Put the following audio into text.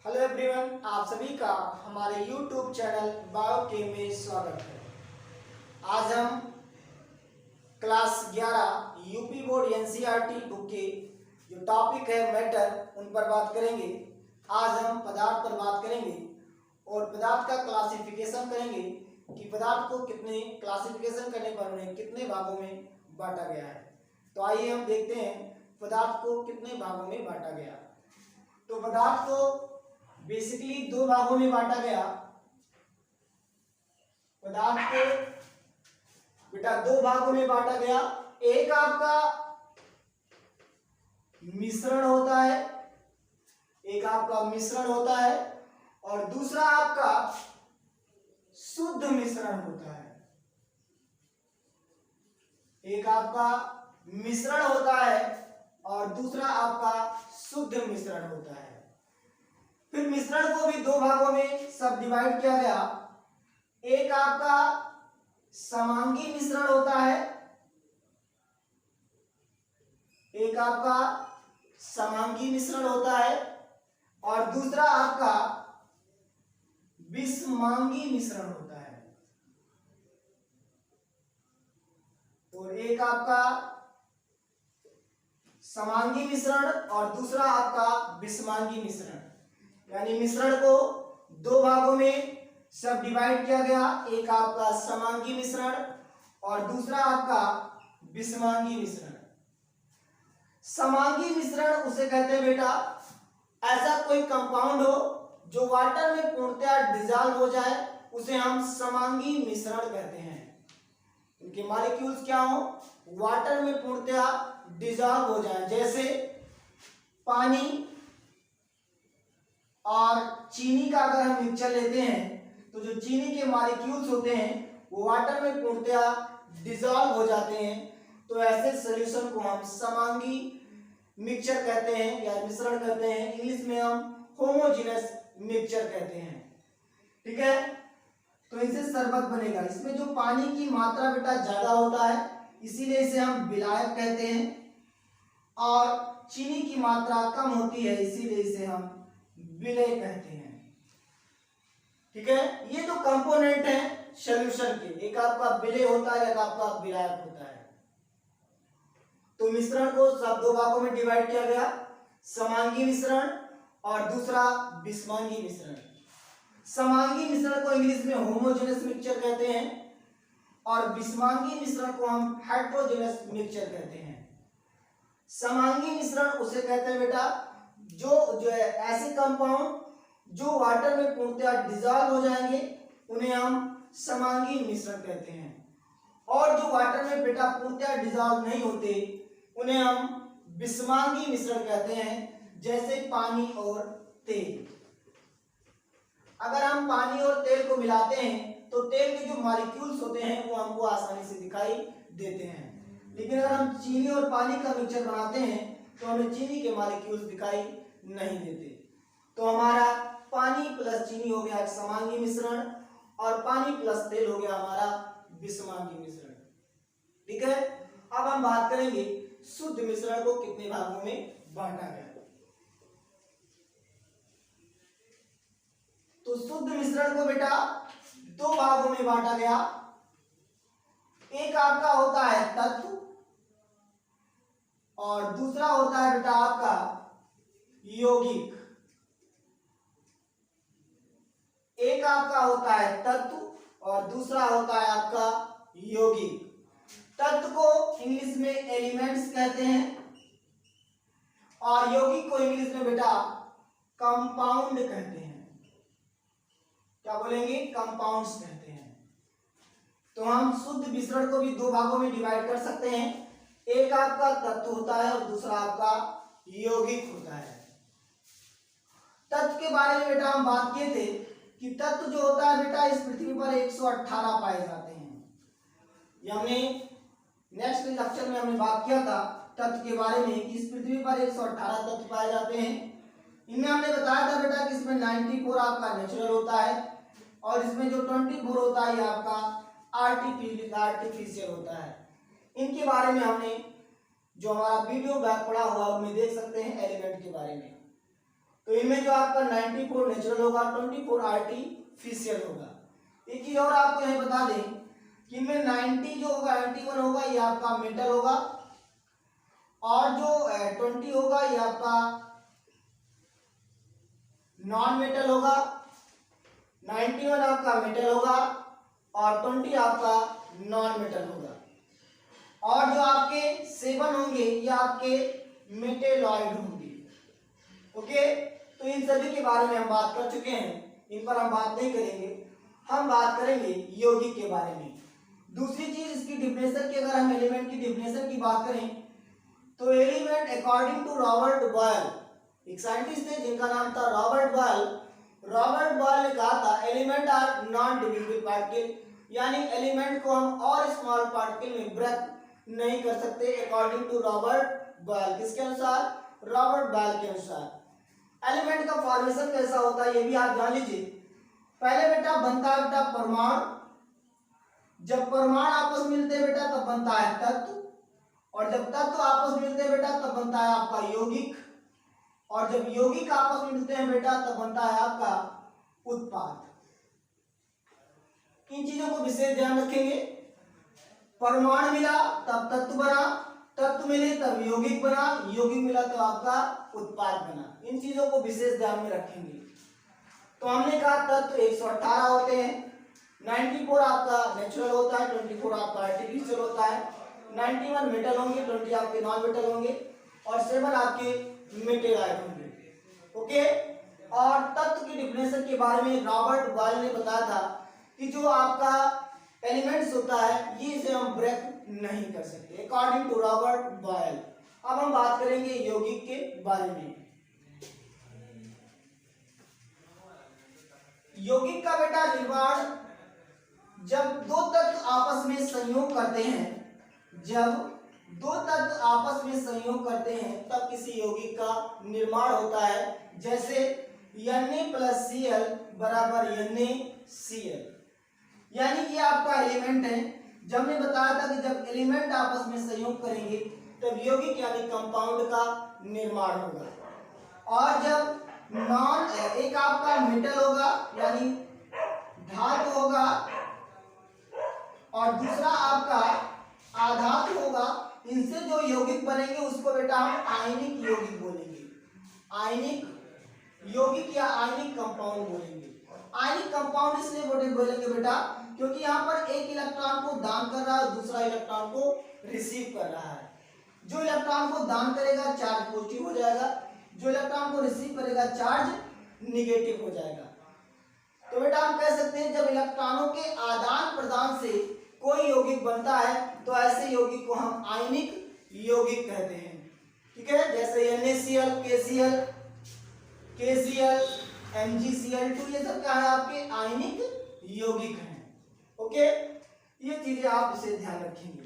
Hello everyone, आप सभी का हमारे YouTube चैनल बायोकेम में स्वागत है। आज हम class 11 UP board NCERT book के जो टॉपिक है मैटर उन पर बात करेंगे। आज हम पदार्थ पर बात करेंगे और पदार्थ का क्लासिफिकेशन करेंगे कि पदार्थ को कितने क्लासिफिकेशन करने पर उन्हें कितने भागों में बांटा गया है। तो आइए हम देखते हैं पदार्थ को कितने भागों में बांटा गया। तो पदार्थ को बेसिकली दो भागों में बांटा गया। पदार्थ को बेटा दो भागों में बांटा गया। एक आपका मिश्रण होता है, एक आपका मिश्रण होता है और दूसरा आपका शुद्ध मिश्रण होता है। एक आपका मिश्रण होता है और दूसरा आपका शुद्ध मिश्रण होता है। फिर मिश्रण को भी दो भागों में सब डिवाइड किया गया। एक आपका समांगी मिश्रण होता है, एक आपका समांगी मिश्रण होता है और दूसरा आपका विषमांगी मिश्रण होता है। और एक आपका समांगी मिश्रण और दूसरा आपका विषमांगी मिश्रण, यानी मिश्रण को दो भागों में सब डिवाइड किया गया। एक आपका समांगी मिश्रण और दूसरा आपका विषमांगी मिश्रण। समांगी मिश्रण उसे कहते हैं बेटा ऐसा कोई कंपाउंड हो जो वाटर में पूर्णतया डिसॉल्व हो जाए, उसे हम समांगी मिश्रण कहते हैं। इनके मॉलिक्यूल्स क्या हो, वाटर में पूर्णतया डिसॉल्व हो जाए। जैसे पानी और चीनी का अगर हम मिक्सचर लेते हैं तो जो चीनी के मॉलिक्यूल्स होते हैं वो वाटर में पूर्णतया डिसॉल्व हो जाते हैं। तो ऐसे सॉल्यूशन को हम समांगी मिक्सचर कहते हैं या मिश्रण कहते हैं। इंग्लिश में हम होमोजेनस मिक्सचर कहते हैं। ठीक है, तो इनसे शरबत बनेगा। इसमें जो पानी की मात्रा बेटा ज्यादा होता है इसीलिए इसे हम विलायक कहते हैं, और चीनी की मात्रा कम होती है इसीलिए इसे हम विलय कहते हैं। ठीक है, ये जो कंपोनेंट है सॉल्यूशन के, एक आपका विलय होता है, एक आपका विलायक होता है। तो मिश्रण को सब दो भागों में डिवाइड किया गया, समांगी मिश्रण और दूसरा विषमांगी मिश्रण। समांगी मिश्रण को इंग्लिश में होमोजेनस मिक्सचर कहते हैं और विषमांगी मिश्रण को हम हेटेरोजेनस मिक्सचर कहते हैं। समांगी मिश्रण उसे कहते हैं बेटा जो है ऐसे कंपाउंड जो वाटर में पूर्णतया डिसॉल्व हो जाएंगे उन्हें हम समांगी मिश्रण कहते हैं, और जो वाटर में बेटा पूर्णतया डिसॉल्व नहीं होते उन्हें हम विषमांगी मिश्रण कहते हैं। जैसे पानी और तेल, अगर हम पानी और तेल को मिलाते हैं तो तेल के जो मॉलिक्यूल्स होते हैं वो हमको आसानी से दिखाई देते हैं, लेकिन अगर हम चीनी और पानी का मिक्सचर बनाते हैं तो हमें चीनी के मॉलिक्यूल्स दिखाई नहीं देते। तो हमारा पानी प्लस चीनी हो गया एक समांगी मिश्रण और पानी प्लस तेल हो गया हमारा विषमांगी मिश्रण। ठीक है, अब हम बात करेंगे शुद्ध मिश्रण को कितने भागों में बांटा गया। तो शुद्ध मिश्रण को बेटा दो भागों में बांटा गया। एक आपका होता है तत्व और दूसरा होता है बेटा आपका यौगिक। एक आपका होता है तत्व और दूसरा होता है आपका यौगिक। तत्व को इंग्लिश में एलिमेंट्स कहते हैं और यौगिक को इंग्लिश में बेटा कंपाउंड कहते हैं। क्या बोलेंगे, कंपाउंड्स कहते हैं। तो हम शुद्ध मिश्रण को भी दो भागों में डिवाइड कर सकते हैं। एक आपका तत्व होता है और दूसरा आपका यौगिक होता है। तत्व के बारे में बेटा हम बात किए थे कि तत्व जो होता है बेटा इस पृथ्वी पर 118 पाए जाते हैं। ये हमने नेक्स्ट लेक्चर में हमने बात किया था तत्व के बारे में कि इस पृथ्वी पर 118 तत्व पाए जाते हैं। इनमें हमने बताया था बेटा कि इसमें 94 आपका नेचुरल होता है और इसमें जो 24 होता है ये आपका आर्टिफिशियल होता है। इनके बारे में हमने जो हमारा वीडियो बैक पड़ा हुआ उनमें देख सकते हैं एलिमेंट के बारे में। तो इनमें जो आपका 94 नेचुरल होगा, 24 आर्टिफिशियल होगा। एक चीज और आपको यही बता दें कि इनमें 90 जो होगा 91 होगा ये आपका मेटल होगा, और जो 20 होगा ये आपका नॉन मेटल होगा, 91 आपका मेटल होगा और 20 आपका नॉन मेटल होगा। और जो आपके 7 होंगे ये आपके मेटेलॉइड होंगे। ओके, तो इन सभी के बारे में हम बात कर चुके हैं, इन पर हम बात नहीं करेंगे। हम बात करेंगे यौगिक के बारे में। दूसरी चीज इसकी डिफिनेशन की, अगर हम एलिमेंट की डिफिनेशन की बात करें तो element according to Robert Boyle, एक साइंटिस्ट थे जिनका नाम था रॉबर्ट बॉयल। रॉबर्ट बॉयल ने कहा था element are non divisible particle, यानी एलिमेंट को हम और स्मॉल पार्टिकल में ब्रेक नहीं कर सकते अकॉर्डिंग टू रॉबर्ट बॉयल। किसके अनुसार? रॉबर्ट बॉयल के अनुसार। एलिमेंट का फॉर्मेशन कैसा होता है ये भी आप जान लीजिए। पहले बेटा बनता है बेटा परमाणु, जब परमाणु आपस में मिलते हैं बेटा तब बनता है तत्व, और जब तत्व आपस में मिलते हैं बेटा तब बनता है आपका यौगिक, और जब यौगिक आपस में मिलते हैं बेटा तब बनता है आपका उत्पाद। इन चीजों को विशेष ध्यान रखेंगे। परमाणु मिला तब तत्व बना, तत्व मिले तब यौगिक बना, यौगिक मिला तो आपका उत्पाद बना। इन चीजों को विशेष ध्यान में रखेंगे। तो हमने कहा तत्व 118 होते हैं, 94 आपका नेचुरल होता है, 24 आपका आर्टिफिशियल होता है, 91 मेटल होंगे, 20 आपके नॉन मेटल होंगे और 7 आपके मेटेलॉइड होंगे। ओके, और तत्व की डिफिनेशन के बारे में रॉबर्ट बॉयल ने बताया था कि जो आपका एलिमेंट्स होता है ये इसे हम ब्रेक नहीं कर सकते अकॉर्डिंग टू रॉबर्ट बॉयल। अब हम बात करेंगे यौगिक के बारे में। यौगिक का बेटा निर्माण जब दो तत्व आपस में संयोग करते हैं, जब दो तत्व आपस में संयोग करते हैं तब किसी यौगिक का निर्माण होता है। जैसे Na+Cl बराबर NaCl, यानी ये आपका एलिमेंट है। जब हमने बताया था कि जब एलिमेंट आपस में संयोग करेंगे तब यौगिक यानी कंपाउंड का निर्माण होगा। और जब नॉन एक आपका मेटल होगा यानी धातु होगा और दूसरा आपका आधातु होगा, इनसे जो यौगिक बनेंगे उसको बेटा हम आयनिक यौगिक बोलेंगे। आयनिक यौगिक या आयनिक कंपाउंड बोलेंगे। आयनिक कंपाउंड इसलिए बोलेंगे बेटा क्योंकि यहाँ पर एक इलेक्ट्रॉन को दान कर रहा है, दूसरा इलेक्ट्रॉन को रिसीव कर रहा है। जो इलेक्ट्रॉन को दान करेगा चार्ज पॉजिटिव हो जाएगा, जो इलेक्ट्रॉन को रिसीव करेगा चार्ज निगेटिव हो जाएगा। तो बेटा हम कह सकते हैं जब इलेक्ट्रॉनों के आदान प्रदान से कोई यौगिक बनता है तो ऐसे यौगिक को हम आयनिक यौगिक कहते हैं। ठीक है, जैसे NaCl, KCl, KCl, MgCl2 ये सब क्या है आपके आयनिक यौगिक हैं। ओके, ये चीजें आप इसे ध्यान रखेंगे।